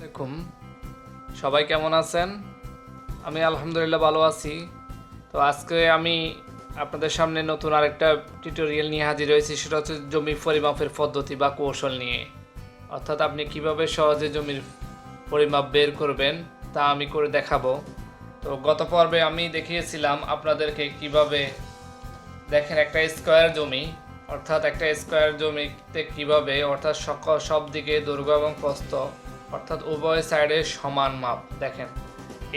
দেখুন, সবাই কেমন আছেন? আমি আলহামদুলিল্লাহ ভালো আছি। তো আজকে আমি আপনাদের সামনে নতুন আরেকটা টিউটোরিয়াল নিয়ে হাজির হয়েছি। সেটা হচ্ছে জমি পরিমাপের পদ্ধতি বা কৌশল নিয়ে। অর্থাৎ আপনি কিভাবে সহজে জমির পরিমাপ বের করবেন তা আমি করে দেখাবো। তো গত পর্বে আমি দেখিয়েছিলাম আপনাদেরকে কিভাবে দেখেন একটা স্কোয়ার জমি, অর্থাৎ একটা স্কোয়ার জমিতে কিভাবে অর্থাৎ সব দিকে দৈর্ঘ্য এবং প্রস্থ অর্থাৎ উভয় সাইডে সমান মাপ দেখেন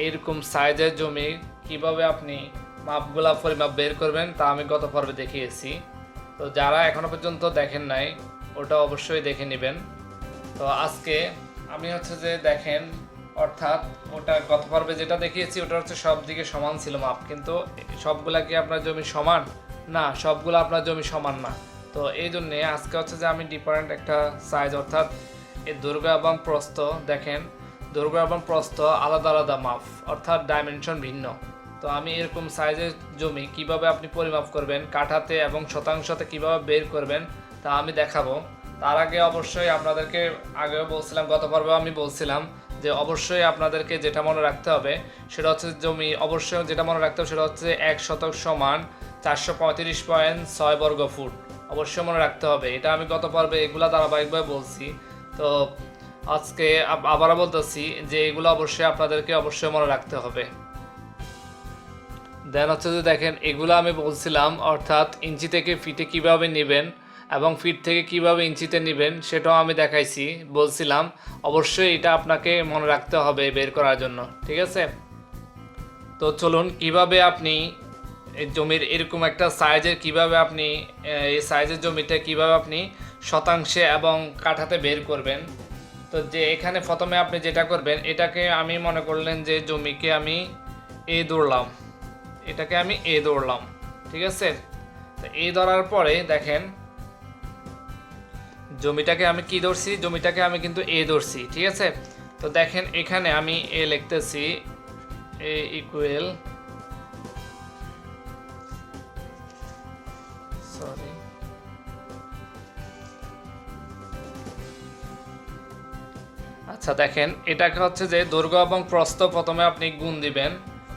এইরকম সাইজের জমি কিভাবে আপনি মাপগুলা পরিমাপ বের করবেন তা আমি গত পর্বে দেখিয়েছি। তো যারা এখনো পর্যন্ত দেখেন নাই ওটা অবশ্যই দেখে নেবেন। তো আজকে আমি হচ্ছে যে দেখেন অর্থাৎ ওটা গত পর্বে যেটা দেখিয়েছি ওটা হচ্ছে সব দিকে সমান ছিল মাপ, কিন্তু সবগুলা কি আপনার জমি সমান? না, সবগুলো আপনার জমি সমান না। তো এই জন্যে আজকে হচ্ছে যে আমি ডিফারেন্ট একটা সাইজ অর্থাৎ এই দৈর্ঘ্য এবং প্রস্থ দেখেন দৈর্ঘ্য এবং প্রস্থ আলাদা আলাদা মাপ অর্থাৎ ডাইমেনশন ভিন্ন। তো আমি এরকম সাইজের জমি কিভাবে আপনি পরিমাপ করবেন কাঠাতে এবং শতাংশতে কিভাবে বের করবেন তা আমি দেখাবো। তার আগে অবশ্যই আপনাদেরকে আগেও বলছিলাম, গত পর্বে আমি বলছিলাম যে অবশ্যই আপনাদেরকে যেটা মনে রাখতে হবে সেটা হচ্ছে জমি অবশ্যই যেটা মনে রাখতে হবে সেটা হচ্ছে 1 শতক সমান 435.6 বর্গ ফুট। অবশ্যই মনে রাখতে হবে, এটা আমি গত পর্বে এগুলা ধারাবাহিকভাবে বলছি। তো আজকে আবারও বলতেছি যে এগুলো অবশ্যই আপনাদেরকে অবশ্যই মনে রাখতে হবে। দেন হচ্ছে যে দেখেন এগুলো আমি বলছিলাম অর্থাৎ ইঞ্চি থেকে ফিটে কিভাবে নেবেন এবং ফিট থেকে কিভাবে ইঞ্চিতে নেবেন সেটাও আমি দেখাইছি, বলছিলাম। অবশ্যই এটা আপনাকে মনে রাখতে হবে বের করার জন্য, ঠিক আছে? তো চলুন কিভাবে আপনি এই জমির এরকম একটা সাইজের কিভাবে আপনি এই সাইজের জমিটা কিভাবে আপনি শতাংশে এবং কাঠাতে বের করবেন। তো যে এখানে প্রথমে আপনি যেটা করবেন এটাকে আমি মনে করলেন যে জমিকে আমি এ ধরলাম, এটাকে আমি এ ধরলাম, ঠিক আছে? তো এ ধরার পরে দেখেন জমিটাকে আমি কি ধরছি, জমিটাকে আমি কিন্তু এ ধরছি, ঠিক আছে? তো দেখেন এখানে আমি এ লিখতেছি, এ ইকুয়াল সরি আচ্ছা দেখেন এটাকে হচ্ছে যে দৈর্ঘ্য এবং প্রস্থ প্রথমে আপনি গুণ দিবেন।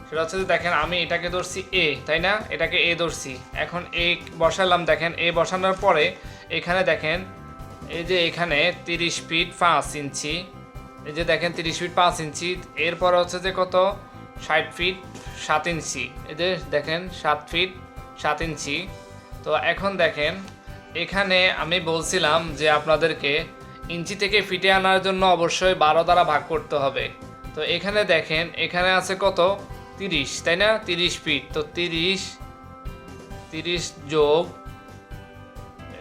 সেটা হচ্ছে যে দেখেন আমি এটাকে ধরছি এ, তাই না? এটাকে এ ধরছি, এখন এ বসালাম। দেখেন এ বসানোর পরে এখানে দেখেন এই যে এখানে 30 ফিট 5 ইঞ্চি, এই যে দেখেন 30 ফিট 5 ইঞ্চি, এরপর হচ্ছে যে কত 60 ফিট 7 ইঞ্চি, এই যে দেখেন 7 ফিট 7 ইঞ্চি। তো এখন দেখেন এখানে আমি বলছিলাম যে আপনাদেরকে ইঞ্চি থেকে ফিটে আনার জন্য অবশ্যই 12 দ্বারা ভাগ করতে হবে। তো এখানে দেখেন এখানে আছে কত 30, তাই না? 30 ফিট, তো 30 যোগ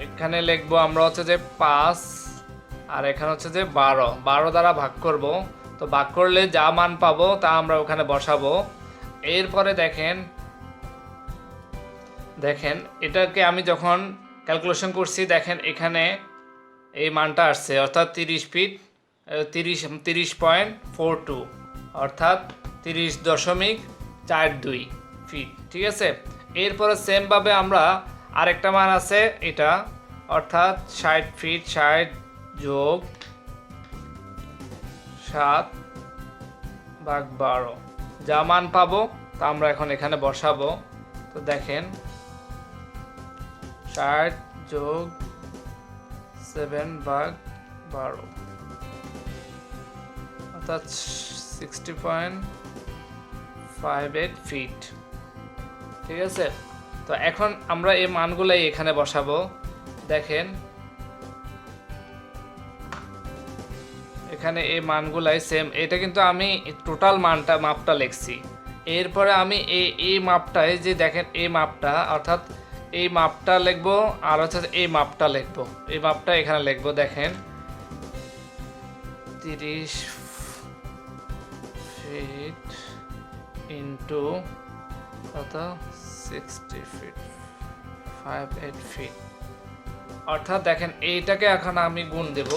এখানে লিখবো আমরা হচ্ছে যে 5 আর এখানে হচ্ছে যে 12 দ্বারা ভাগ করব। তো ভাগ করলে যা মান পাবো তা আমরা ওখানে বসাবো। এরপরে দেখেন দেখেন এটাকে আমি যখন ক্যালকুলেশন করছি দেখেন এখানে এই মানটা আসছে অর্থাৎ 30 ফিট 30.42 অর্থাৎ 30.42 ফিট, ঠিক আছে? এরপরে সেমভাবে আমরা আরেকটা মান আছে এটা অর্থাৎ 60 ফিট 60 যোগ 7/12 যা মান পাবো তা আমরা এখন এখানে বসাবো। তো দেখেন 60 যোগ 7/12 অর্থাৎ 60.58 ফিট, ঠিক আছে? তো এখন আমরা এই মানগুলাই এখানে বসাবো। দেখেন এখানে এই মানগুলাই সেম, এটা কিন্তু আমি টোটাল মাপটা লিখছি। এরপরে আমি এই মাপটায় যে দেখেন এই মাপটা অর্থাৎ এই মাপটা লিখবো আর হচ্ছে এই মাপটা লিখবো, এই মাপটা এখানে লিখবো। দেখেন 30 ফিট ইন্টু কত 60 ফিট 58 ফিট অর্থাৎ দেখেন এইটাকে এখন আমি গুণ দেব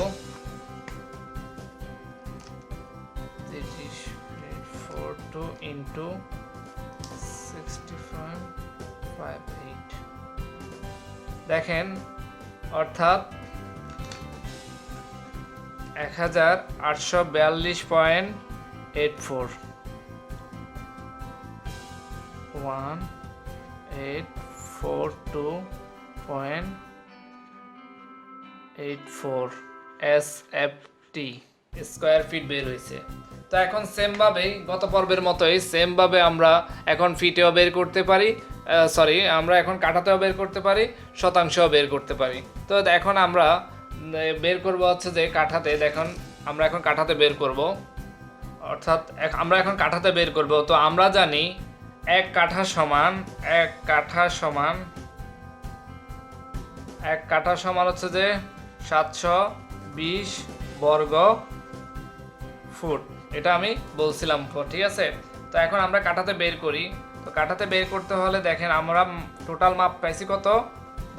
30.42 ইন্টু 65.58 দেখেন অর্থাৎ 1842.84 1842.84 SFT স্কয়ার ফিট বের হয়েছে। তো এখন সেম ভাবেই গত পর্বের মতোই সেম ভাবে আমরা এখন ফিটেও বের করতে পারি, আমরা এখন কাঠাতেও বের করতে পারি, শতাংশও বের করতে পারি। তো এখন আমরা বের করব হচ্ছে যে কাঠাতে। দেখুন আমরা এখন কাঠাতে বের করব, অর্থাৎ আমরা এখন কাঠাতে বের করব। তো আমরা জানি এক কাঠা সমান হচ্ছে যে 720 বর্গ ফুট। এটা আমি বলছিলাম, ঠিক আছে। তো এখন আমরা কাঠাতে বের করি। তো কাঠাতে বের করতে হলে দেখেন আমরা টোটাল মাপ পাইছি কত,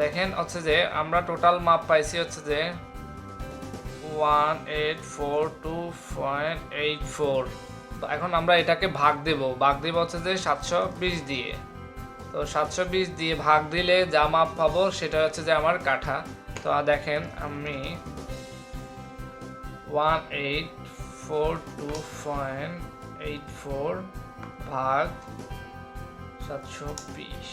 দেখেন হচ্ছে যে আমরা টোটাল মাপ পাইছি হচ্ছে যে 1842.84। তো এখন আমরা এটাকে ভাগ দেব হচ্ছে যে 720 দিয়ে। তো 720 দিয়ে ভাগ দিলে যা মাপ পাবো সেটা হচ্ছে যে আমার কাঠা। তো দেখেন আমি 1842.84 ভাগ 720,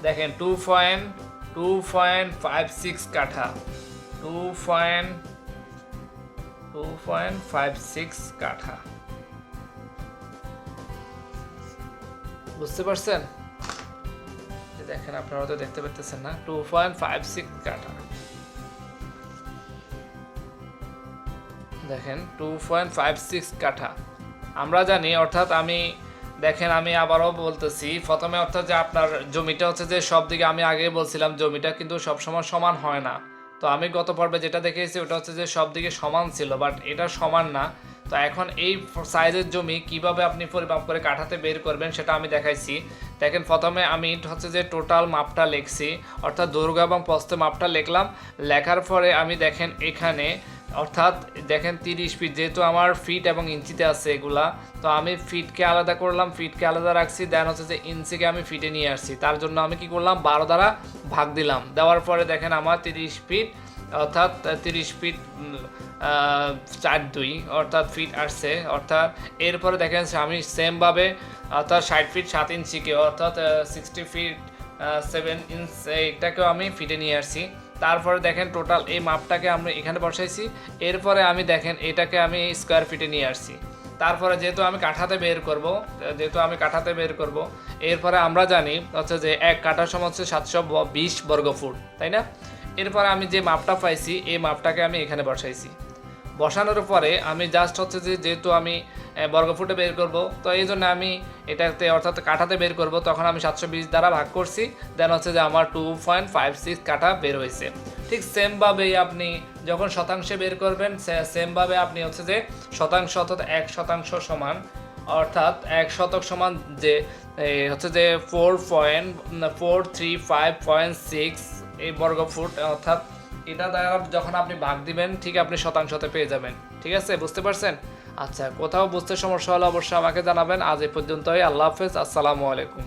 দেখেন 2.56 কাঠা, 2.56 কাঠা। বুঝতে পারছেন? দেখেন আপনারা তো দেখতে পাচ্ছেন না, 2.56 কাঠা। দেখেন 2.56 কাঠা আমরা জানি। অর্থাৎ আমি দেখেন আমি আবারও বলতেছি প্রথমে, অর্থাৎ যে আপনার জমিটা হচ্ছে যে সব দিকে আমি আগে বলছিলাম জমিটা কিন্তু সবসময় সমান হয় না। তো আমি গত পর্বে যেটা দেখেছি ওটা হচ্ছে যে সব দিকে সমান ছিল, বাট এটা সমান না। তো এখন এই সাইজের জমি কিভাবে আপনি পরিমাপ করে কাঠাতে বের করবেন সেটা আমি দেখাইছি। দেখেন প্রথমে আমি হচ্ছে যে টোটাল মাপটা লিখছি, অর্থাৎ দৈর্ঘ্য এবং প্রস্থ মাপটা লিখলাম। লেখার পরে আমি দেখেন এখানে অর্থাৎ দেখেন 30 ফিট, যেহেতু আমার ফিট এবং ইঞ্চিতে আছে এগুলা, তো আমি ফিটকে আলাদা করলাম, ফিটকে আলাদা রাখছি। দেন হচ্ছে যে ইঞ্চিকে আমি ফিটে নিয়ে আসছি। তার জন্য আমি কি করলাম, 12 দ্বারা ভাগ দিলাম। দেওয়ার পরে দেখেন আমার 30 ফিট অর্থাৎ 30 ফিট 4/2 অর্থাৎ ফিট আসছে। অর্থাৎ এরপরে দেখেন আমি সেমভাবে অর্থাৎ 60 ফিট 7 ইঞ্চিকে অর্থাৎ 60 ফিট 7 ইঞ্চ এটাকেও আমি ফিটে নিয়ে আসছি। তারপরে দেখেন টোটাল এই মাপটাকে আমরা এখানে বসাইছি। এরপরে আমি দেখেন এটাকে আমি স্কোয়ার ফিটে নিয়ে আসছি। তারপরে যেহেতু আমি কাঠাতে বের করব, এরপরে আমরা জানি হচ্ছে যে এক কাঠা সমান হচ্ছে 720 বর্গ ফুট, তাই না? এরপরে আমি যে মাপটা পাইছি এই মাপটাকে আমি এখানে বসাইছি। বসানোর পরে আমি জাস্ট হচ্ছে যে যেহেতু আমি বর্গফুটে বের করব, তো এই জন্য আমি এটাতে অর্থাৎ কাঠাতে বের করব, তখন আমি 720 দ্বারা ভাগ করছি। দেন হচ্ছে যে আমার 2.56 কাঠা বের হয়েছে। ঠিক সেমভাবেই আপনি যখন শতাংশে বের করবেন সেমভাবে আপনি হচ্ছে যে শতাংশ অর্থাৎ 1% সমান অর্থাৎ 1 শতক সমান যে হচ্ছে যে 4.435.6 এই বর্গফুট, অর্থাৎ এটা দ্বারা যখন আপনি ভাগ দিবেন ঠিক আপনি শতাংশতে পেয়ে যাবেন। ঠিক আছে, বুঝতে পারছেন? আচ্ছা, কোথাও বুঝতে সমস্যা হলে অবশ্যই আমাকে জানাবেন। আজ এই পর্যন্তই। আল্লাহ হাফেজ, আসসালামু আলাইকুম।